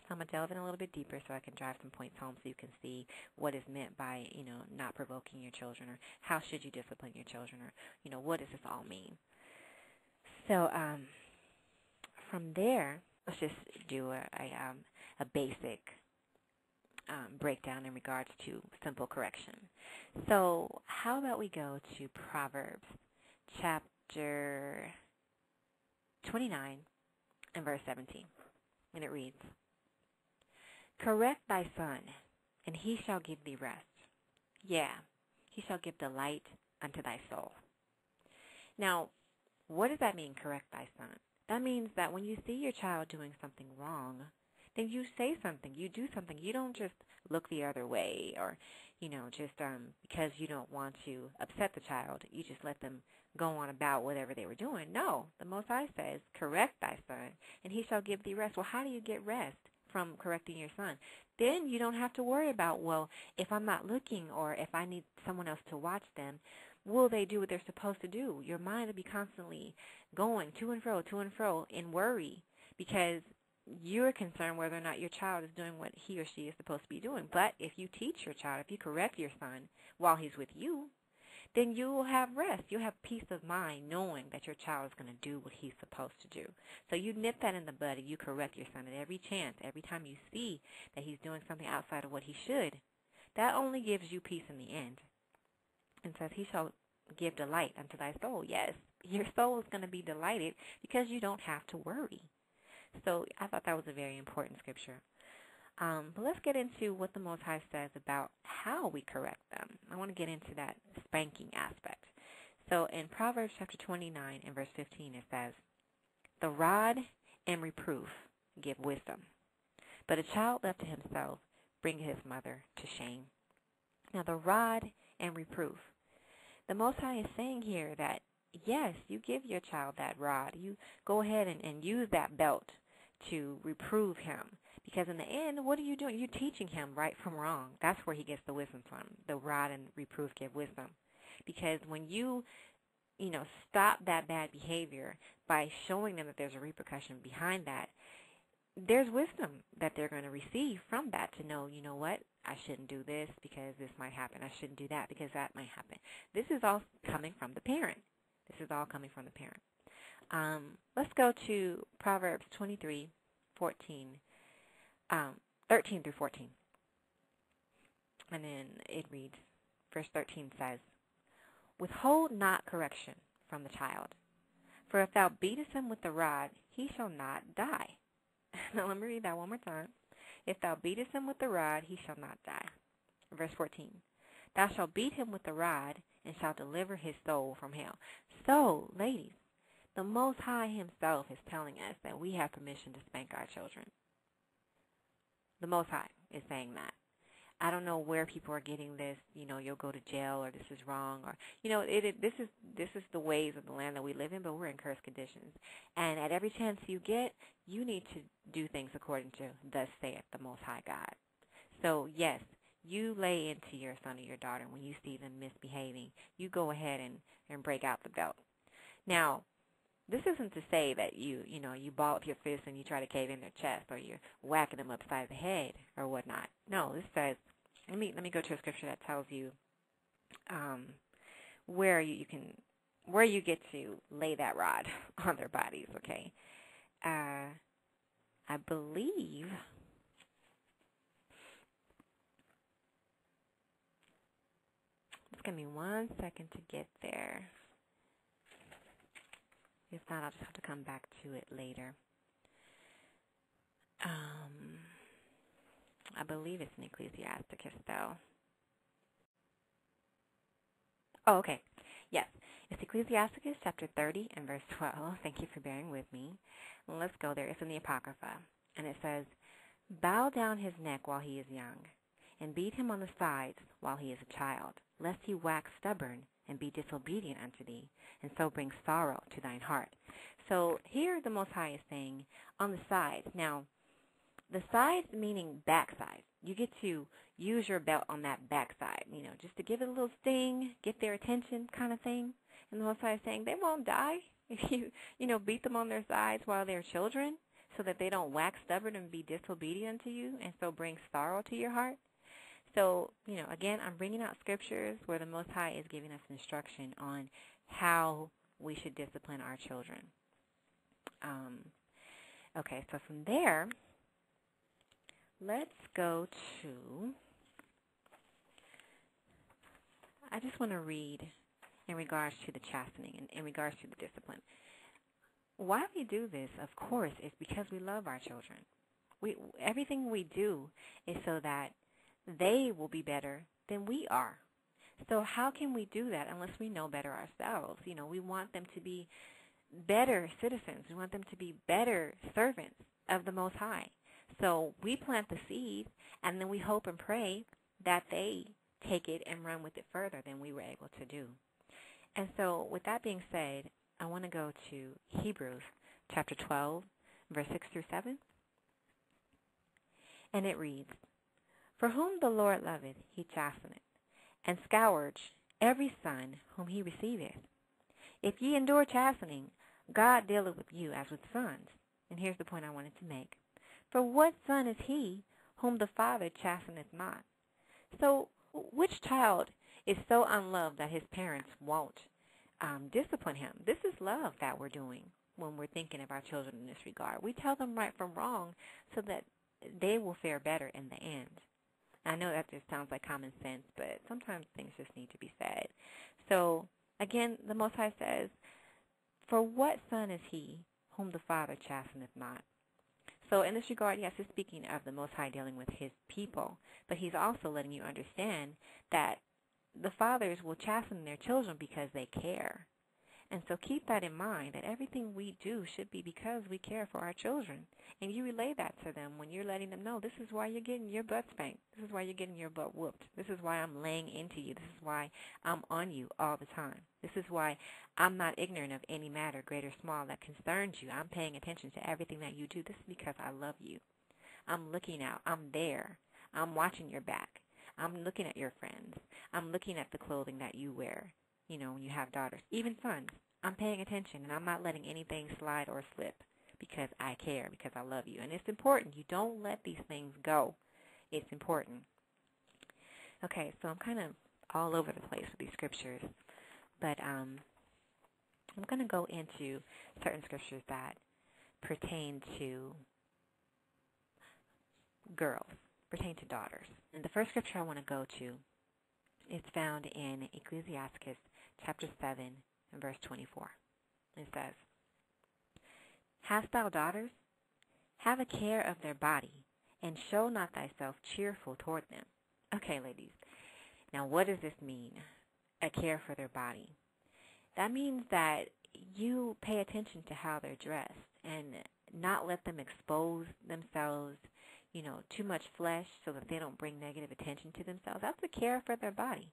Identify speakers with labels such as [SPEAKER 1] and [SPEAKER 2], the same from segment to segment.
[SPEAKER 1] So I'm going to delve in a little bit deeper so I can drive some points home so you can see what is meant by, not provoking your children, or how should you discipline your children, or, what does this all mean? So from there, let's just do a basic breakdown in regards to simple correction. So how about we go to Proverbs chapter 29 and verse 17. And it reads, "Correct thy son, and he shall give thee rest. Yeah, he shall give delight unto thy soul." Now, what does that mean, correct thy son? That means that when you see your child doing something wrong, then you say something, you do something. You don't just look the other way, or, just because you don't want to upset the child, you just let them go on about whatever they were doing. No, the Most High says, correct thy son, and he shall give thee rest. Well, how do you get rest from correcting your son? Then you don't have to worry about, well, if I'm not looking, or if I need someone else to watch them, will they do what they're supposed to do? Your mind will be constantly going to and fro in worry, because you're concerned whether or not your child is doing what he or she is supposed to be doing. But if you teach your child, if you correct your son while he's with you, then you will have rest. You'll have peace of mind knowing that your child is going to do what he's supposed to do. So you nip that in the bud and you correct your son at every chance. Every time you see that he's doing something outside of what he should, that only gives you peace in the end. And says, he shall give delight unto thy soul. Yes, your soul is going to be delighted because you don't have to worry. So I thought that was a very important scripture. But let's get into what the Most High says about how we correct them. I want to get into that spanking aspect. So in Proverbs chapter 29 and verse 15, it says, "The rod and reproof give wisdom, but a child left to himself bringeth his mother to shame." Now, the rod and reproof. The Most High is saying here that, yes, you give your child that rod. You go ahead and use that belt to reprove him. Because in the end, what are you doing? You're teaching him right from wrong. That's where he gets the wisdom from. The rod and reproof give wisdom. Because when you, stop that bad behavior by showing them that there's a repercussion behind that, there's wisdom that they're going to receive from that to know, you know what, I shouldn't do this because this might happen. I shouldn't do that because that might happen. This is all coming from the parent. This is all coming from the parent. Let's go to Proverbs 23, 13 through 14. And then it reads, verse 13 says, "Withhold not correction from the child, for if thou beatest him with the rod, he shall not die." Now let me read that one more time. "If thou beatest him with the rod, he shall not die." Verse 14, "Thou shalt beat him with the rod, and shalt deliver his soul from hell." So, ladies, the Most High himself is telling us that we have permission to spank our children. The Most High is saying that. I don't know where people are getting this, you'll go to jail, or this is wrong, or, this is the ways of the land that we live in, but we're in cursed conditions. And at every chance you get, you need to do things according to thus saith the Most High God. So, yes, you lay into your son or your daughter when you see them misbehaving. You go ahead and break out the belt. Now, this isn't to say that you ball up your fist and you try to cave in their chest, or you're whacking them upside the head or whatnot. No, this says, let me go to a scripture that tells you where you get to lay that rod on their bodies. Okay, I believe it's gonna be 1 second to get there. If not, I'll just have to come back to it later. I believe it's in Ecclesiasticus, though. Oh, okay. Yes. It's Ecclesiasticus chapter 30 and verse 12. Thank you for bearing with me. Let's go there. It's in the Apocrypha. And it says, "Bow down his neck while he is young, and beat him on the sides while he is a child, lest he wax stubborn and be disobedient unto thee, and so bring sorrow to thine heart." So here the Most High is saying on the sides. Now, the sides meaning backside. You get to use your belt on that backside, just to give it a little sting, get their attention kind of thing. And the Most High is saying they won't die if you, beat them on their sides while they're children. so that they don't wax stubborn and be disobedient to you and so bring sorrow to your heart. So, again, I'm bringing out scriptures where the Most High is giving us instruction on how we should discipline our children. Okay, so from there, let's go to, I just want to read in regards to the chastening and in regards to the discipline. Why we do this, of course, is because we love our children. Everything we do is so that they will be better than we are. So how can we do that unless we know better ourselves? We want them to be better citizens. We want them to be better servants of the Most High. So we plant the seed, and then we hope and pray that they take it and run with it further than we were able to do. And so with that being said, I want to go to Hebrews chapter 12, verse 6 through 7. And it reads, For whom the Lord loveth, he chasteneth, and scourge every son whom he receiveth. If ye endure chastening, God dealeth with you as with sons. And here's the point I wanted to make. For what son is he whom the Father chasteneth not? So which child is so unloved that his parents won't discipline him? This is love that we're doing when we're thinking of our children in this regard. We tell them right from wrong so that they will fare better in the end. I know that just sounds like common sense, but sometimes things just need to be said. So, again, the Most High says, For what son is he whom the Father chasteneth not? So in this regard, yes, he's speaking of the Most High dealing with his people, but he's also letting you understand that the fathers will chasten their children because they care. And so keep that in mind, that everything we do should be because we care for our children. And you relay that to them when you're letting them know, this is why you're getting your butt spanked. This is why you're getting your butt whooped. This is why I'm laying into you. This is why I'm on you all the time. This is why I'm not ignorant of any matter, great or small, that concerns you. I'm paying attention to everything that you do. This is because I love you. I'm looking out. I'm there. I'm watching your back. I'm looking at your friends. I'm looking at the clothing that you wear, when you have daughters, even sons. I'm paying attention, and I'm not letting anything slide or slip because I care, because I love you. And it's important. You don't let these things go. It's important. Okay, so I'm kind of all over the place with these scriptures, but I'm going to go into certain scriptures that pertain to girls, pertain to daughters. And the first scripture I want to go to is found in Ecclesiastes chapter 7 and verse 24. It says, Hast thou daughters? Have a care of their body, and show not thyself cheerful toward them. Okay, ladies. Now, what does this mean? A care for their body. That means that you pay attention to how they're dressed and not let them expose themselves, too much flesh so that they don't bring negative attention to themselves. That's a care for their body.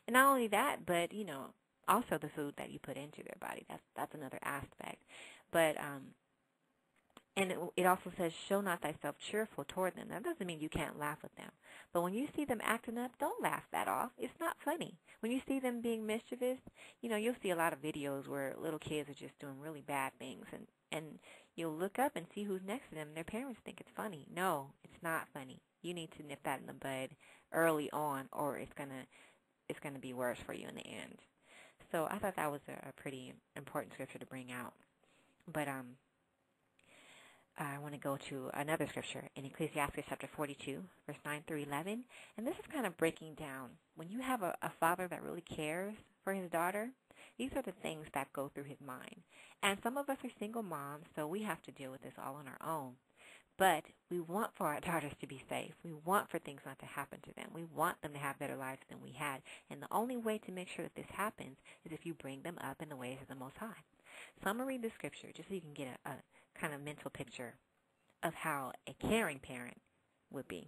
[SPEAKER 1] And not only that, but, also the food that you put into their body. That's another aspect. But, and it also says, show not thyself cheerful toward them. That doesn't mean you can't laugh with them. But when you see them acting up, don't laugh that off. It's not funny. When you see them being mischievous, you'll see a lot of videos where little kids are just doing really bad things. And you'll look up and see who's next to them. Their parents think it's funny. No, it's not funny. You need to nip that in the bud early on, or it's gonna be worse for you in the end. So I thought that was a pretty important scripture to bring out. But I want to go to another scripture in Ecclesiastes chapter 42, verse 9 through 11. And this is kind of breaking down. When you have a father that really cares for his daughter, these are the things that go through his mind. And some of us are single moms, so we have to deal with this all on our own. But we want for our daughters to be safe. We want for things not to happen to them. We want them to have better lives than we had. And the only way to make sure that this happens is if you bring them up in the ways of the Most High. So I'm going to read the scripture just so you can get a kind of mental picture of how a caring parent would be.